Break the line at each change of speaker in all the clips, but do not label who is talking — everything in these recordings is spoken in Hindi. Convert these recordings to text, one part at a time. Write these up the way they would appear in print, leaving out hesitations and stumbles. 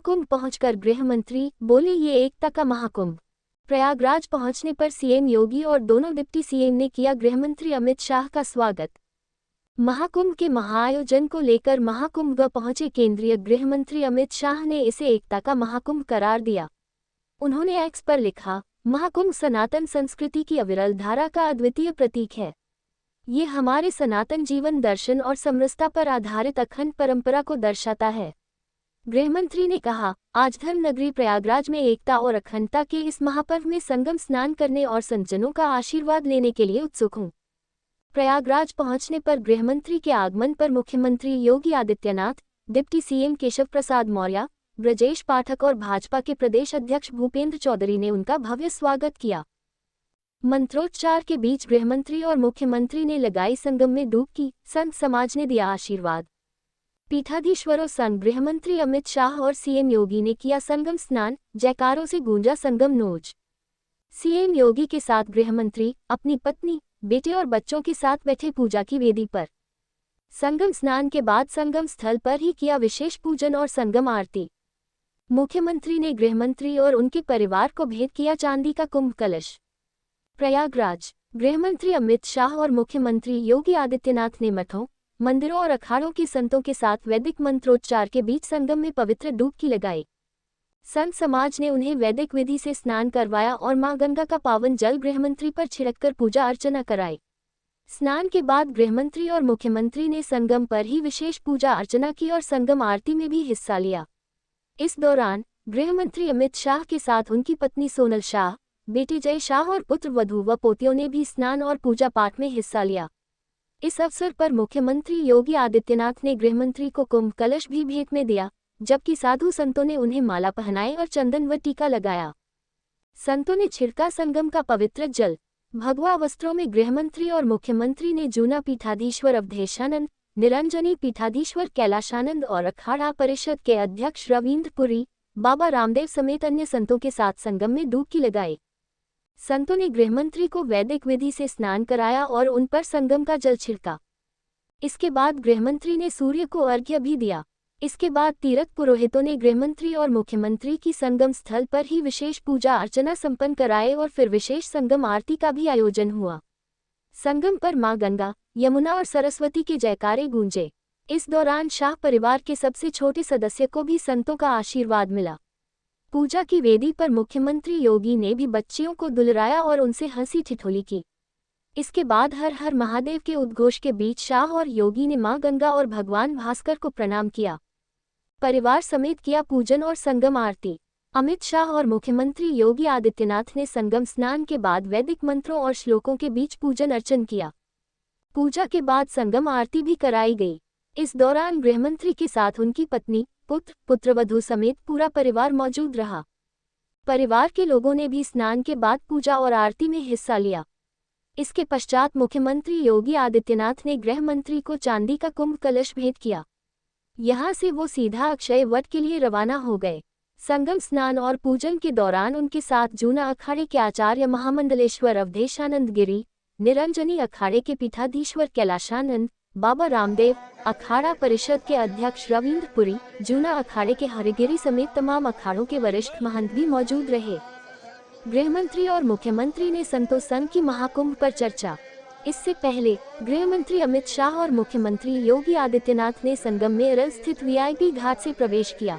महाकुंभ पहुंचकर गृह मंत्री बोले ये एकता का महाकुंभ। प्रयागराज पहुंचने पर सीएम योगी और दोनों डिप्टी सीएम ने किया गृहमंत्री अमित शाह का स्वागत। महाकुंभ के महाआयोजन को लेकर महाकुंभ पहुंचे केंद्रीय गृह मंत्री अमित शाह ने इसे एकता का महाकुंभ करार दिया। उन्होंने एक्स पर लिखा, महाकुंभ सनातन संस्कृति की अविरल धारा का अद्वितीय प्रतीक है। ये हमारे सनातन जीवन दर्शन और समरसता पर आधारित अखंड परंपरा को दर्शाता है। गृहमंत्री ने कहा, आज धर्मनगरी प्रयागराज में एकता और अखंडता के इस महापर्व में संगम स्नान करने और संतजनों का आशीर्वाद लेने के लिए उत्सुक हूँ। प्रयागराज पहुंचने पर गृहमंत्री के आगमन पर मुख्यमंत्री योगी आदित्यनाथ, डिप्टी सीएम केशव प्रसाद मौर्य, ब्रजेश पाठक और भाजपा के प्रदेश अध्यक्ष भूपेंद्र चौधरी ने उनका भव्य स्वागत किया। मंत्रोच्चार के बीच गृहमंत्री और मुख्यमंत्री ने लगाई संगम में डुबकी, संत समाज ने दिया आशीर्वाद। पीठाधीश्वरों संग गृहमंत्री अमित शाह और सीएम योगी ने किया संगम स्नान, जयकारों से गूंजा संगम नोज। सीएम योगी के साथ गृहमंत्री अपनी पत्नी, बेटे और बच्चों के साथ बैठे पूजा की वेदी पर। संगम स्नान के बाद संगम स्थल पर ही किया विशेष पूजन और संगम आरती। मुख्यमंत्री ने गृहमंत्री और उनके परिवार को भेंट किया चांदी का कुंभ कलश। प्रयागराज, गृहमंत्री अमित शाह और मुख्यमंत्री योगी आदित्यनाथ ने मठों, मंदिरों और अखाड़ों के संतों के साथ वैदिक मंत्रोच्चार के बीच संगम में पवित्र डुबकी लगाई। संत समाज ने उन्हें वैदिक विधि से स्नान करवाया और मां गंगा का पावन जल गृहमंत्री पर छिड़ककर पूजा अर्चना कराई। स्नान के बाद गृहमंत्री और मुख्यमंत्री ने संगम पर ही विशेष पूजा अर्चना की और संगम आरती में भी हिस्सा लिया। इस दौरान गृहमंत्री अमित शाह के साथ उनकी पत्नी सोनल शाह, बेटी जय शाह और पुत्र वधू व पोतियों ने भी स्नान और पूजा पाठ में हिस्सा लिया। इस अवसर पर मुख्यमंत्री योगी आदित्यनाथ ने गृहमंत्री को कुंभ कलश भी भेंट में दिया, जबकि साधु संतों ने उन्हें माला पहनाई और चंदन व टीका लगाया। संतों ने छिड़का संगम का पवित्र जल। भगवा वस्त्रों में गृहमंत्री और मुख्यमंत्री ने जूना पीठाधीश्वर अवधेशानंद, निरंजनी पीठाधीश्वर कैलाशानंद और अखाड़ा परिषद के अध्यक्ष रविंद्र पुरी, बाबा रामदेव समेत अन्य संतों के साथ संगम में डुबकी लगाई। संतों ने गृहमंत्री को वैदिक विधि से स्नान कराया और उन पर संगम का जल छिड़का। इसके बाद गृहमंत्री ने सूर्य को अर्घ्य भी दिया। इसके बाद तीर्थ पुरोहितों ने गृहमंत्री और मुख्यमंत्री की संगम स्थल पर ही विशेष पूजा अर्चना संपन्न कराए और फिर विशेष संगम आरती का भी आयोजन हुआ। संगम पर मां गंगा, यमुना और सरस्वती के जयकारे गूंजे। इस दौरान शाह परिवार के सबसे छोटे सदस्य को भी संतों का आशीर्वाद मिला। पूजा की वेदी पर मुख्यमंत्री योगी ने भी बच्चियों को दुलराया और उनसे हंसी ठिठोली की। इसके बाद हर हर महादेव के उद्घोष के बीच शाह और योगी ने मां गंगा और भगवान भास्कर को प्रणाम किया। परिवार समेत किया पूजन और संगम आरती। अमित शाह और मुख्यमंत्री योगी आदित्यनाथ ने संगम स्नान के बाद वैदिक मंत्रों और श्लोकों के बीच पूजन अर्चन किया। पूजा के बाद संगम आरती भी कराई गई। इस दौरान गृहमंत्री के साथ उनकी पत्नी, पुत्र, पुत्रवधू समेत पूरा परिवार मौजूद रहा। परिवार के लोगों ने भी स्नान के बाद पूजा और आरती में हिस्सा लिया। इसके पश्चात मुख्यमंत्री योगी आदित्यनाथ ने गृह मंत्री को चांदी का कुंभ कलश भेंट किया। यहां से वो सीधा अक्षय वट के लिए रवाना हो गए। संगम स्नान और पूजन के दौरान उनके साथ जूना अखाड़े के आचार्य महामंडलेश्वर अवधेशानंद गिरी, निरंजनी अखाड़े के पीठाधीश्वर कैलाशानंद, बाबा रामदेव, अखाड़ा परिषद के अध्यक्ष रविंद्र पुरी, जूना अखाड़े के हरिगिरी समेत तमाम अखाड़ों के वरिष्ठ महंत भी मौजूद रहे। गृहमंत्री और मुख्यमंत्री ने संतों संघ की महाकुंभ पर चर्चा। इससे पहले गृहमंत्री अमित शाह और मुख्यमंत्री योगी आदित्यनाथ ने संगम में अरल स्थित वीआईपी घाट से प्रवेश किया।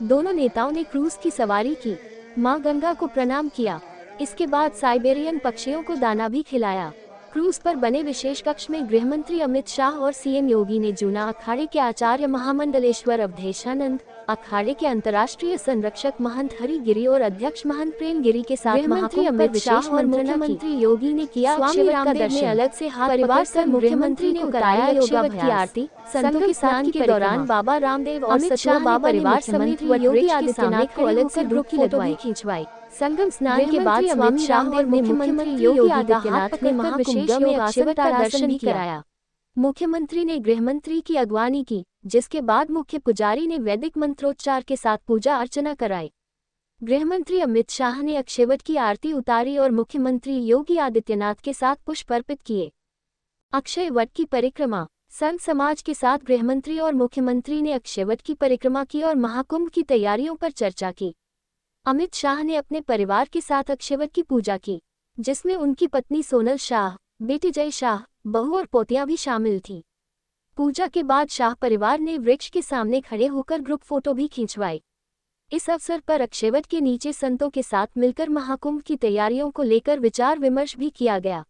दोनों नेताओं ने क्रूज की सवारी की, मां गंगा को प्रणाम किया। इसके बाद साइबेरियन पक्षियों को दाना भी खिलाया। क्रूज पर बने विशेष कक्ष में गृहमंत्री अमित शाह और सीएम योगी ने जूना अखाड़े के आचार्य महामंडलेश्वर अवधेशानंद, अखाड़े के अंतर्राष्ट्रीय संरक्षक महंत हरि गिरी और अध्यक्ष महंत प्रेम गिरी के साथ गृहमंत्री अमित शाह और मुख्यमंत्री योगी ने किया स्वामी रामदेव ने अलग से हाथ परिवार से मुख्यमंत्री ने कराया योगाभ्यास की आरती। संतों के स्नान के दौरान बाबा रामदेव और सचिव बाबा परिवार समेत योगी आदित्यनाथ को अलग से ग्रुप फोटो भी खिंचवाई। संगम स्नान के बाद अमित शाह और मुख्यमंत्री योगी आदित्यनाथ ने महाकुंभ में अक्षयवट का दर्शन भी कराया। मुख्यमंत्री ने गृहमंत्री की अगवानी की, जिसके बाद मुख्य पुजारी ने वैदिक मंत्रोच्चार के साथ पूजा अर्चना कराई। गृहमंत्री अमित शाह ने अक्षयवट की आरती उतारी और मुख्यमंत्री योगी आदित्यनाथ के साथ पुष्प अर्पित किए। अक्षय वट की परिक्रमा। संत समाज के साथ गृहमंत्री और मुख्यमंत्री ने अक्षयवट की परिक्रमा की और महाकुंभ की तैयारियों पर चर्चा की। अमित शाह ने अपने परिवार के साथ अक्षयवट की पूजा की, जिसमें उनकी पत्नी सोनल शाह, बेटी जय शाह, बहू और पोतियां भी शामिल थीं। पूजा के बाद शाह परिवार ने वृक्ष के सामने खड़े होकर ग्रुप फोटो भी खिंचवाई। इस अवसर पर अक्षयवट के नीचे संतों के साथ मिलकर महाकुंभ की तैयारियों को लेकर विचार विमर्श भी किया गया।